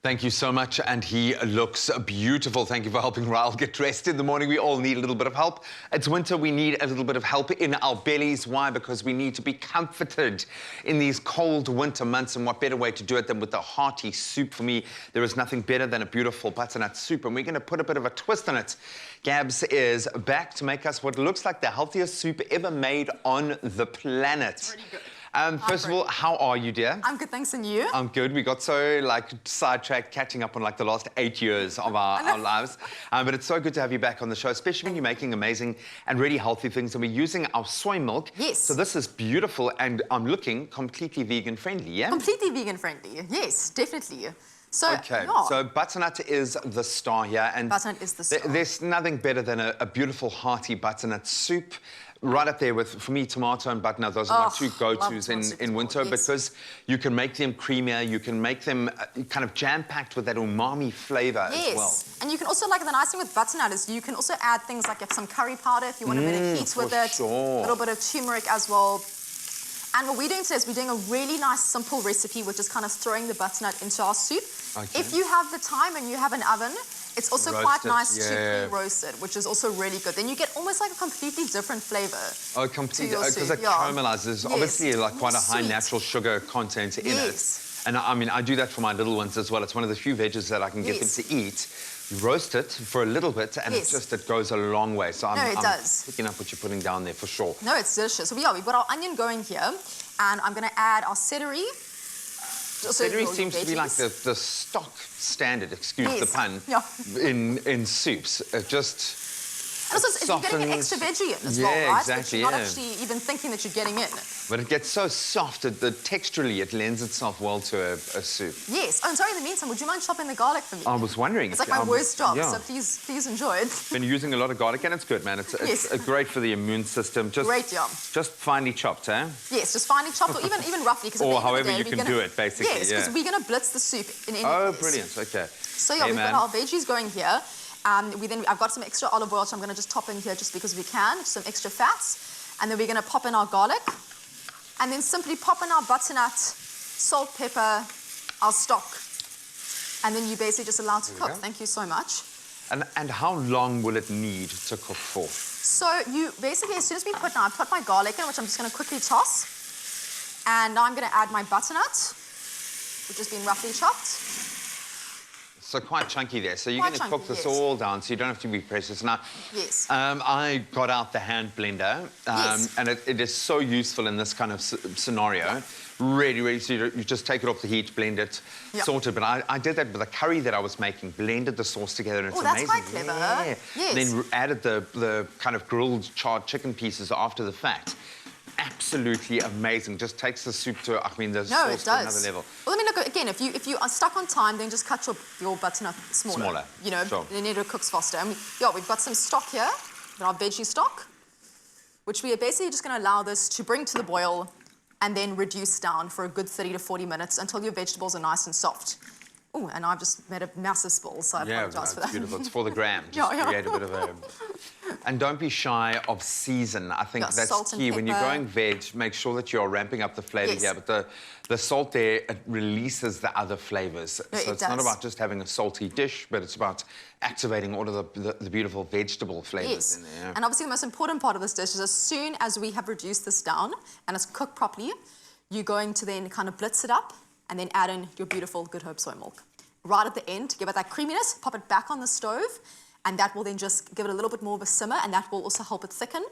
Thank you so much, and he looks beautiful. Thank you for helping Raul get dressed in the morning. We all need a little bit of help. It's winter, we need a little bit of help in our bellies. Why? Because we need to be comforted in these cold winter months, and what better way to do it than with a hearty soup? For me, there is nothing better than a beautiful butternut soup, and we're going to put a bit of a twist on it. Gabs is back to make us what looks like the healthiest soup ever made on the planet. It's really good. First of all, how are you, dear? I'm good, thanks, and you? I'm good. We got so, sidetracked catching up on, the last 8 years of our lives. But it's so good to have you back on the show, especially when you're making amazing and really healthy things. And we're using our soy milk. Yes. So this is beautiful, and I'm looking completely vegan-friendly, yeah? Completely vegan-friendly, yes, definitely. So, okay, yeah. so butternut is the star here. And butternut is the star. There's nothing better than a beautiful, hearty butternut soup. Right up there with, for me, tomato and butternut. Those are my two go-tos in winter, yes. because you can make them creamier, you can make them kind of jam-packed with that umami flavour as well. And you can also, the nice thing with butternut is you can also add things like some curry powder if you want a bit of heat with it. A little bit of turmeric as well. And what we're doing today is we're doing a really nice, simple recipe, which is kind of throwing the butternut into our soup. Okay. If you have the time and you have an oven, it's also quite nice to pre-roast it, which is also really good. Then you get almost like a completely different flavour. Oh, completely, because it caramelizes. There's obviously quite a high sweet. Natural sugar content in it. And I mean, I do that for my little ones as well. It's one of the few veggies that I can get them to eat. You roast it for a little bit, and it goes a long way. So I'm picking up what you're putting down there for sure. No, it's delicious. So we've got our onion going here, and I'm going to add our celery. Celery seems to be like the stock standard, excuse the pun, in soups. It just and also, you're getting an extra veggie in as well, right? Exactly, you're not actually even thinking that you're getting in. But it gets so soft that texturally it lends itself well to a soup. Yes. Oh, and sorry, in the meantime, would you mind chopping the garlic for me? I was wondering. It's like my worst job, so please enjoy it. Been using a lot of garlic, and it's good, man. It's great for the immune system. Great job. Just finely chopped, eh? Yes, just finely chopped, or even roughly. Or however you can do it, basically. Yes, because we're going to blitz the soup in any Oh, case. brilliant. Okay. So we've got our veggies going here. I've got some extra olive oil, so I'm going to just top in here just because we can, some extra fats. And then we're going to pop in our garlic. And then simply pop in our butternut, salt, pepper, our stock. And then you basically just allow it to cook. Thank you so much. And how long will it need to cook for? So you basically, as soon as I put my garlic in, which I'm just going to quickly toss. And now I'm going to add my butternut, which has been roughly chopped. So quite chunky there. So you're going to cook this all down, so you don't have to be precious. Now, I got out the hand blender, and it is so useful in this kind of scenario. Really, so you just take it off the heat, blend it, sort it. But I did that with a curry that I was making, blended the sauce together, and it's amazing. That's quite clever. And then added the kind of grilled, charred chicken pieces after the fact. Absolutely amazing. Just takes the soup to, the sauce to another level. Well, look, again, if you are stuck on time, then just cut your butternut smaller. Then it cooks faster. And we've got some stock here, our veggie stock, which we are basically just going to allow this to bring to the boil and then reduce down for a good 30 to 40 minutes until your vegetables are nice and soft. Oh, and I've just made a massive spill, so I apologize for that. Beautiful. It's for the gram. Just create a bit of a... And don't be shy of season. I think that's key. When you're going veg, make sure that you're ramping up the flavour here. But the salt there, it releases the other flavours. So it's not about just having a salty dish, but it's about activating all of the beautiful vegetable flavours in there. And obviously the most important part of this dish is as soon as we have reduced this down and it's cooked properly, you're going to then kind of blitz it up and then add in your beautiful Good Hope soy milk. Right at the end, to give it that creaminess, pop it back on the stove, and that will then just give it a little bit more of a simmer, and that will also help it thicken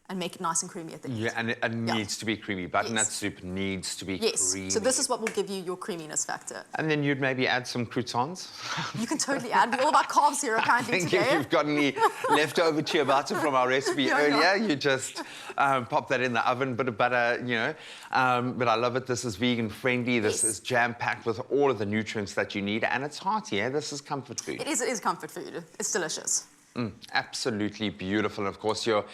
and make it nice and creamy at the end. Yeah, and it needs to be creamy. Butternut soup needs to be creamy. So this is what will give you your creaminess factor. And then you'd maybe add some croutons. You can totally add. We're all about carbs here apparently today. If you've got any leftover ciabatta from our recipe earlier, you just pop that in the oven, bit of butter, But I love it. This is vegan-friendly. This is jam-packed with all of the nutrients that you need, and it's hearty, This is comfort food. It is comfort food. It's delicious. Absolutely beautiful. And of course, you're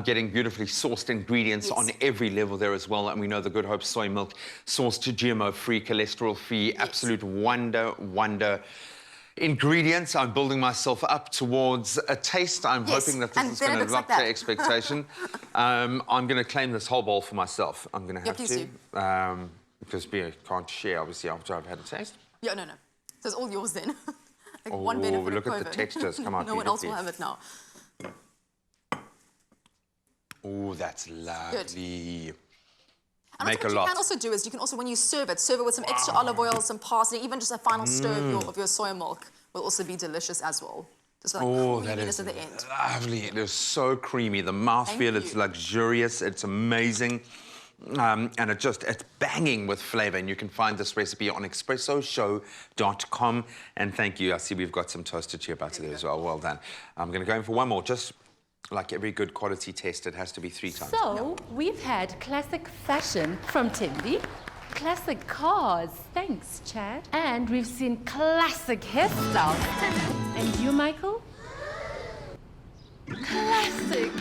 getting beautifully sourced ingredients on every level there as well. And we know the Good Hope soy milk, sourced to GMO-free, cholesterol-free, absolute wonder ingredients. I'm building myself up towards a taste. I'm hoping that this is going to live up to expectation. I'm going to claim this whole bowl for myself. I'm going to have to. Because we can't share, obviously, after I've had a taste. No. So it's all yours then. Like one benefit of look at the COVID. textures. Come on, no one else will have it now. Oh, that's lovely. And what you can also do is you can also, when you serve it with some extra olive oil, some parsley, even just a final stir of your soy milk will also be delicious as well. Just like creaminess at the end. Lovely. It is so creamy. The mouthfeel, it's luxurious. It's amazing. And it's banging with flavour. And you can find this recipe on espressoshow.com. And thank you. I see we've got some toasted shea butter there as well. Well done. I'm going to go in for one more. Just like every good quality test, it has to be 3 times. So, we've had classic fashion from Timby, classic cars, thanks, Chad, and we've seen classic hairstyles. And you, Michael? Classic.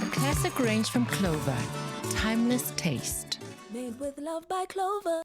A classic range from Clover. Timeless taste. Made with love by Clover.